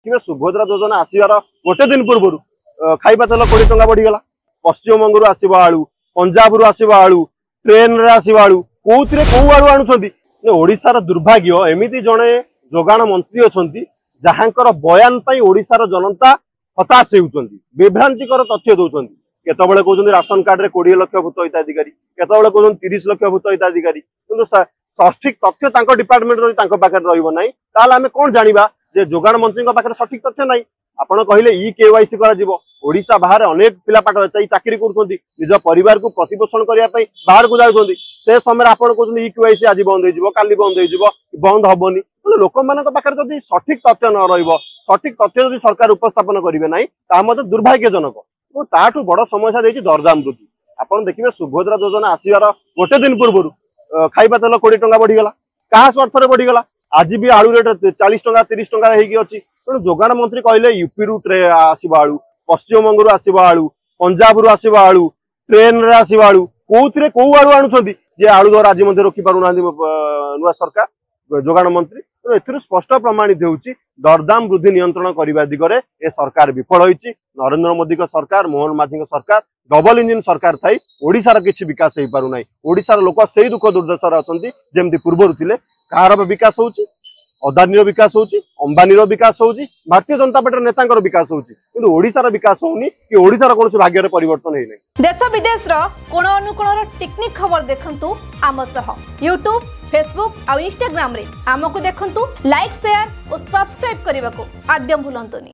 देखिए सुभद्रा योजना आसबार गोटे दिन पूर्व खाइबा तेल 20 टंका बढ़ीगला। पश्चिम बंगू आसो आलू, पंजाब रु आसो आलू, ट्रेन रे आसो आलू, कौन कौ आलू आणुछंती। ओडिशार दुर्भाग्य एमिति जड़े जोगाण मंत्री अच्छा जहाँकर बयान पाई ओडिशार जनता हताश होउछंती, विभ्रांतिकर तथ्य दौरान केतबेले कहउछंती राशन कार्ड रे 20 लाख भूत हिताधिकारी, केतबेले कहउछंती 30 लाख भूत हिताधिकारी, किंतु सठिक तथ्य तांको डिपार्टमेंट रो तांको पाखरे रहइबो नै। ताल आमे कोन जानिबा जे जोगाण मंत्री को पाखरे सठिक तथ्य नै। आपण कहले ई केवाईसी करा जिवो, ओडिशा बाहर अनेक पिला पाठ चाहि चाकरी करछंती, निज परिवार को प्रतिपोषण करिया पई बाहर को जाउछंती, से समय आपण कहउछंती ई केवाईसी आज बंद होई जिवो, काली बंद होई जिवो, बंद हबोनी। लोक मानक पाखरे जदि सठिक तथ्य न रहिबो, सठिक तथ्य जदि सरकार उपस्थापन करिवे नै, ता मते दुर्भाग्यजनक। ओ ताठू बड़ समस्या देछि दरदाम वृद्धि। आपण देखिबे सुभद्रा योजना आसीबार गोटे दिन पूर्व खाइबा तेल 20 टंका बढ़ीगला। कहा स्वार्थ रे बढ़ीगला? आज भी आलू रेट 40 टंका 30 टंका हेकी अछि। तेणु जोगाण मंत्री कहले यूपी रु आसो आलू, पश्चिम बंगू आसो आलू, पंजाब रु आसो आलू, ट्रेन रे आसो आलू, कौन कौ आलू आणुछंती जे आलू दर आज मध्ये रोकी पारु नांदी नुआ सरकार जोगाण मंत्री। एथिरु स्पष्ट प्रमाणित होउछि दरदाम वृद्धि नियंत्रण करबा दिगरे ए सरकार विफल होइछि। नरेंद्र मोदी का सरकार, मोहन माझी का सरकार, डबल इंजिन सरकार थाई ओडिशार किछि विकास होई पारु नै। ओडिशार लोक सेही दुख दुर्दशा रे अछंती जेमति पूर्वरु थिले। कार विकास होउछि, अदानी विकास होउछि, अंबानी विकास होउछि, भारतीय जनता पार्टी नेतांकर विकास होउछि, किंतु ओडिशार विकास होउनी कि ओडिशार कोनोसी भाग्य रे परिवर्तन हेइ नै। देश विदेश रो कोण अनुकोणर टेक्निक खबर देखंतु आम सह YouTube, Facebook और Instagram रे आमको देखंतु, लाइक शेयर और सब्सक्राइब करने को आद्यम भूलंतुनी।